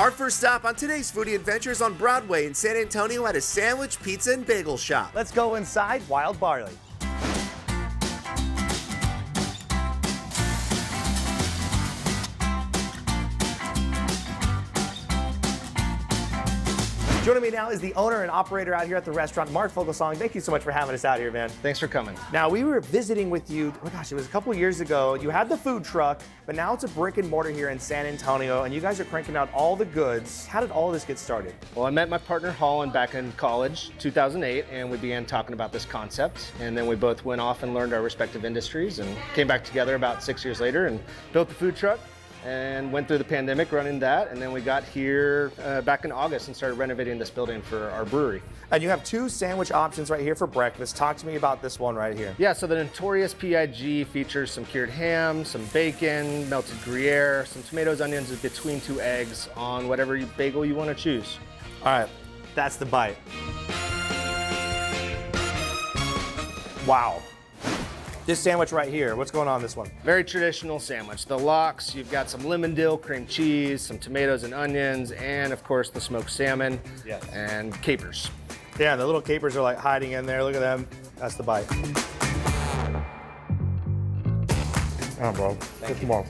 Our first stop on today's foodie adventures on Broadway in San Antonio at a sandwich, pizza, and bagel shop. Let's go inside Wild Barley. Joining me now is the owner and operator out here at the restaurant, Mark Fogelsong. Thank you so much for having us out here, man. Thanks for coming. Now, we were visiting with you, oh my gosh, it was a couple years ago. You had the food truck, but now it's a brick and mortar here in San Antonio, and you guys are cranking out all the goods. How did all this get started? Well, I met my partner Holland back in college, 2008, and we began talking about this concept. And then we both went off and learned our respective industries and came back together about 6 years later and built the food truck. And went through the pandemic running that, and then we got here back in August and started renovating this building for our brewery. And you have two sandwich options right here for breakfast. Talk to me about this one right here. Yeah, so the notorious PIG features some cured ham, some bacon, melted Gruyere, some tomatoes, onions between two eggs on whatever bagel you want to choose. All right, that's the bite. Wow. This sandwich right here, what's going on in this one? Very traditional sandwich. The lox, you've got some lemon dill, cream cheese, some tomatoes and onions, and of course the smoked salmon and capers. Yeah, the little capers are like hiding in there. Look at them. That's the bite. Oh, bro. Thank you. More.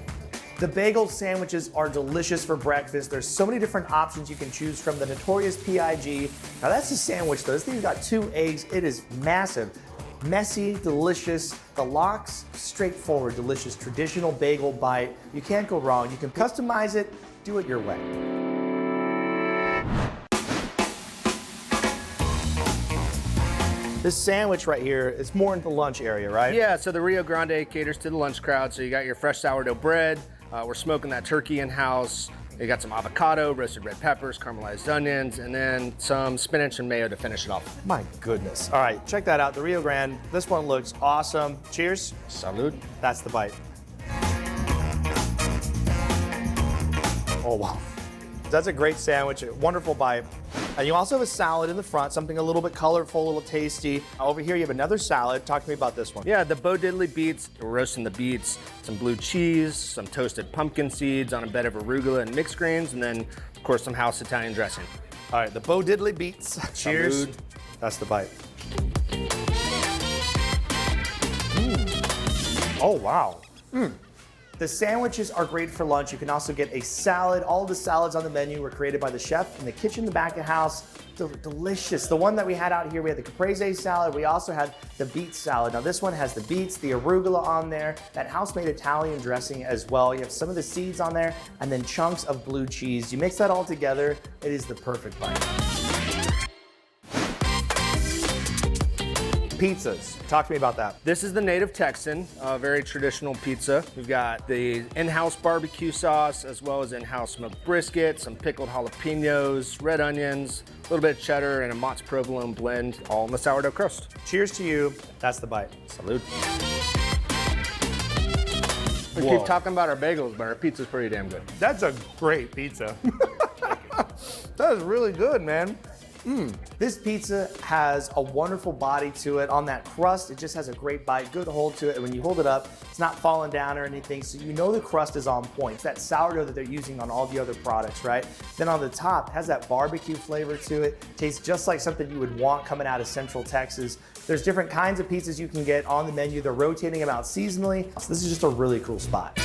The bagel sandwiches are delicious for breakfast. There's so many different options you can choose from. The notorious PIG. Now that's a sandwich though. This thing's got 2 eggs. It is massive. Messy, delicious. The lox, straightforward, delicious, traditional bagel bite. You can't go wrong. You can customize it, do it your way. This sandwich right here is more in the lunch area, right? Yeah, so the Rio Grande caters to the lunch crowd. So you got your fresh sourdough bread. We're smoking that turkey in-house. You got some avocado, roasted red peppers, caramelized onions, and then some spinach and mayo to finish it off. My goodness. All right, check that out, the Rio Grande. This one looks awesome. Cheers. Salud. That's the bite. Oh, wow. That's a great sandwich, a wonderful bite. And you also have a salad in the front, something a little bit colorful, a little tasty. Over here, you have another salad. Talk to me about this one. Yeah, the Bo Diddley beets. We're roasting the beets, some blue cheese, some toasted pumpkin seeds on a bed of arugula and mixed greens, and then, of course, some house Italian dressing. All right, the Bo Diddley beets. Cheers. Salud. That's the bite. Oh, wow. The sandwiches are great for lunch. You can also get a salad. All of the salads on the menu were created by the chef in the kitchen in the back of the house. Delicious. The one that we had out here, we had the caprese salad. We also had the beet salad. Now this one has the beets, the arugula on there, that house-made Italian dressing as well. You have some of the seeds on there, and then chunks of blue cheese. You mix that all together, it is the perfect bite. Pizzas. Talk to me about that. This is the Native Texan, very traditional pizza. We've got the in-house barbecue sauce, as well as in-house smoked brisket, some pickled jalapenos, red onions, a little bit of cheddar, and a Mott's provolone blend, all in the sourdough crust. Cheers to you. That's the bite. Salud. We keep talking about our bagels, but our pizza's pretty damn good. That's a great pizza. That is really good, man. This pizza has a wonderful body to it. On that crust, it just has a great bite, good hold to it. And when you hold it up, it's not falling down or anything, so you know the crust is on point. It's that sourdough that they're using on all the other products, right? Then on the top, it has that barbecue flavor to it. Tastes just like something you would want coming out of Central Texas. There's different kinds of pizzas you can get on the menu. They're rotating them out seasonally. So this is just a really cool spot.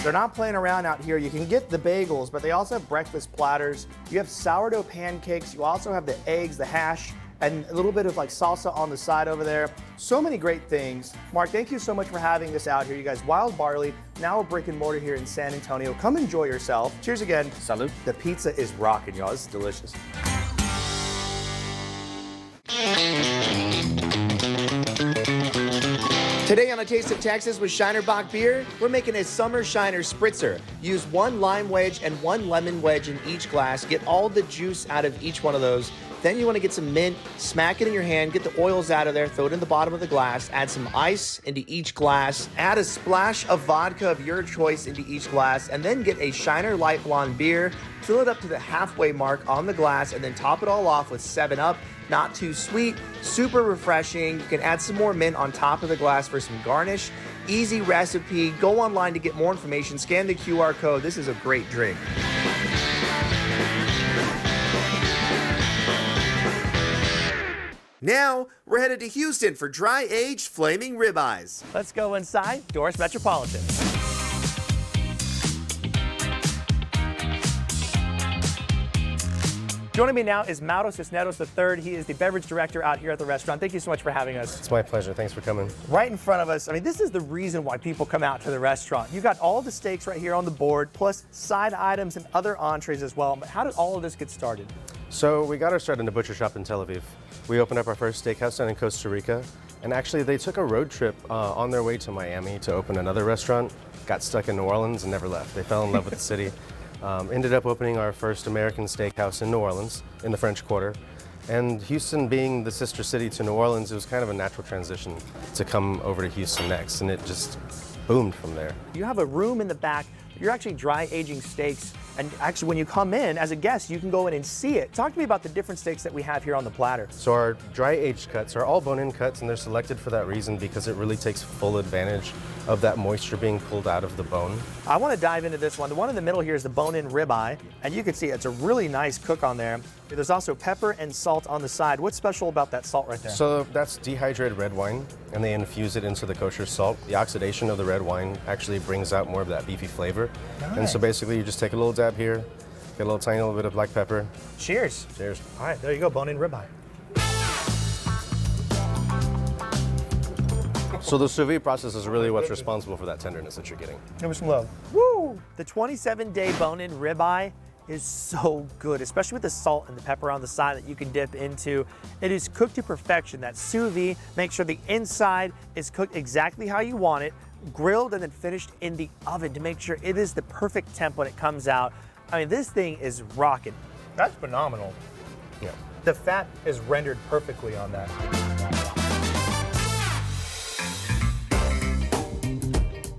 They're not playing around out here. You can get the bagels, but they also have breakfast platters. You have sourdough pancakes. You also have the eggs, the hash, and a little bit of like salsa on the side over there. So many great things. Mark, thank you so much for having us out here. You guys, Wild Barley, now a brick and mortar here in San Antonio. Come enjoy yourself. Cheers again. Salud. The pizza is rocking, y'all. This is delicious. Today on A Taste of Texas with Shiner Bock Beer, we're making a Summer Shiner Spritzer. Use 1 lime wedge and 1 lemon wedge in each glass. Get all the juice out of each one of those. Then you want to get some mint, smack it in your hand, get the oils out of there, throw it in the bottom of the glass, add some ice into each glass, add a splash of vodka of your choice into each glass, and then get a Shiner Light Blonde beer, fill it up to the halfway mark on the glass, and then top it all off with 7-Up. Not too sweet, super refreshing. You can add some more mint on top of the glass for some garnish. easy recipe. Go online to get more information. Scan the QR code. This is a great drink. Now, we're headed to Houston for dry-aged flaming ribeyes. Let's go inside Doris Metropolitan. Joining me now is Mauro Cisneros III. He is the beverage director out here at the restaurant. Thank you so much for having us. It's my pleasure. Thanks for coming. Right in front of us, I mean, this is the reason why people come out to the restaurant. You got all the steaks right here on the board, plus side items and other entrees as well. But how did all of this get started? So we got our start in a butcher shop in Tel Aviv. We opened up our first steakhouse down in Costa Rica. And actually, they took a road trip on their way to Miami to open another restaurant, got stuck in New Orleans and never left. They fell in love with the city. Ended up opening our first American steakhouse in New Orleans, in the French Quarter. And Houston being the sister city to New Orleans, it was kind of a natural transition to come over to Houston next, and it just boomed from there. You have a room in the back. You're actually dry aging steaks. And actually, when you come in as a guest, you can go in and see it. Talk to me about the different steaks that we have here on the platter. So our dry aged cuts are all bone-in cuts, and they're selected for that reason because it really takes full advantage of that moisture being pulled out of the bone. I want to dive into this one. The one in the middle here is the bone-in ribeye, and you can see it's a really nice cook on there. There's also pepper and salt on the side. What's special about that salt right there? So that's dehydrated red wine, and they infuse it into the kosher salt. The oxidation of the red wine actually brings out more of that beefy flavor. Nice. And so basically you just take a little dab here, get a little tiny little bit of black pepper. Cheers. Cheers. All right, there you go, bone-in ribeye. So the sous vide process is really what's responsible for that tenderness that you're getting. Give me some love. Woo! The 27-day bone-in ribeye is so good, especially with the salt and the pepper on the side that you can dip into. It is cooked to perfection. That sous vide, make sure the inside is cooked exactly how you want it, grilled and then finished in the oven to make sure it is the perfect temp when it comes out. I mean, this thing is rocking. That's phenomenal. Yeah. The fat is rendered perfectly on that.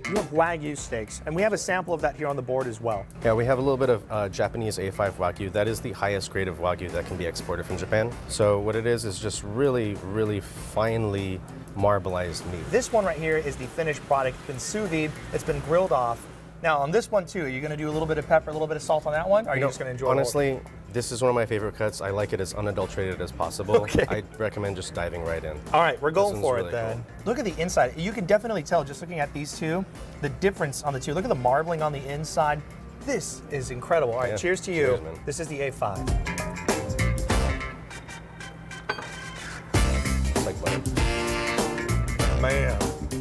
You have Wagyu steaks, and we have a sample of that here on the board as well. Yeah, we have a little bit of Japanese A5 Wagyu. That is the highest grade of Wagyu that can be exported from Japan. So what it is just really, really finely marbleized meat. This one right here is the finished product. It's been sous vide. It's been grilled off. Now on this one too, are you going to do a little bit of pepper, a little bit of salt on that one? Or are you just going to enjoy it? Honestly, this is one of my favorite cuts. I like it as unadulterated as possible. Okay. I recommend just diving right in. All right, we're going for it really then. cool. Look at the inside. You can definitely tell just looking at these two, the difference on the two. Look at the marbling on the inside. This is incredible. All right, Yeah. cheers to you. Cheers, man. This is the A5. It's like butter. Man.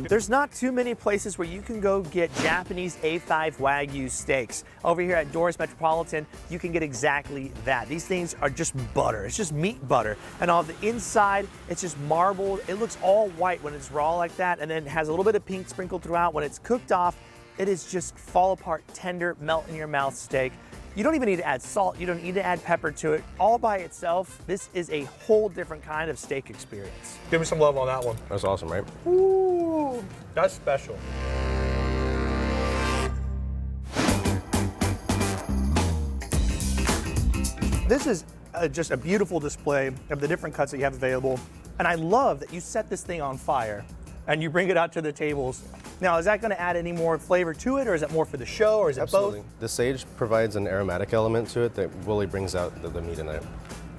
There's not too many places where you can go get Japanese A5 Wagyu steaks. Over here at Doris Metropolitan, you can get exactly that. These things are just butter. It's just meat butter. And on the inside, it's just marbled. It looks all white when it's raw like that, and then it has a little bit of pink sprinkled throughout. When it's cooked off, it is just fall apart, tender, melt in your mouth steak. You don't even need to add salt. You don't need to add pepper to it. All by itself, this is a whole different kind of steak experience. Give me some love on that one. That's awesome, right? Ooh, that's special. This is just a beautiful display of the different cuts that you have available. And I love that you set this thing on fire and you bring it out to the tables. Now, is that going to add any more flavor to it, or is it more for the show, or is it Absolutely. both? The sage provides an aromatic element to it that really brings out the meat in it.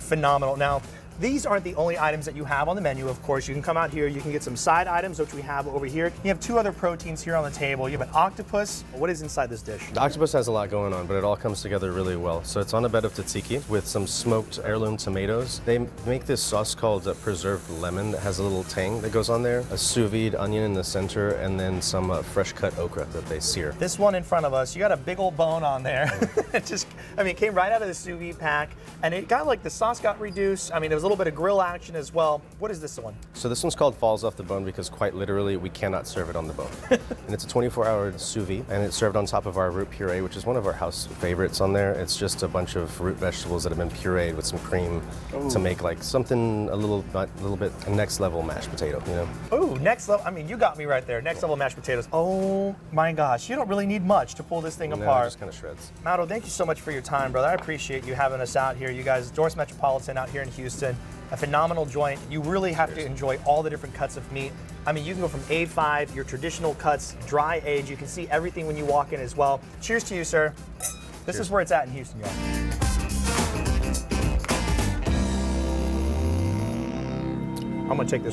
Phenomenal. Now, these aren't the only items that you have on the menu, of course. You can come out here, you can get some side items, which we have over here. You have two other proteins here on the table. You have an octopus. What is inside this dish? The octopus has a lot going on, but it all comes together really well. So it's on a bed of tzatziki with some smoked heirloom tomatoes. They make this sauce called preserved lemon that has a little tang that goes on there, a sous vide onion in the center, and then some fresh cut okra that they sear. This one in front of us, you got a big old bone on there. It came right out of the sous vide pack, and it got like the sauce got reduced. I mean, there was a little bit of grill action as well. What is this one? So this one's called falls off the bone because quite literally we cannot serve it on the bone. And it's a 24-hour sous vide, and it's served on top of our root puree, which is one of our house favorites on there. It's just a bunch of root vegetables that have been pureed with some cream to make like something a little bit a next level mashed potato, you know? Oh, next level. I mean, you got me right there. Next level mashed potatoes. Oh my gosh, you don't really need much to pull this thing No, apart. just kind of shreds. Mauro, thank you so much for your time, brother. I appreciate you having us out here. You guys, Doris Metropolitan out here in Houston. Metropolitan. A phenomenal joint. You really have to enjoy all the different cuts of meat. I mean, you can go from A5, your traditional cuts, dry age. You can see everything when you walk in as well. Cheers to you, sir. This is where it's at in Houston, y'all. I'm gonna take this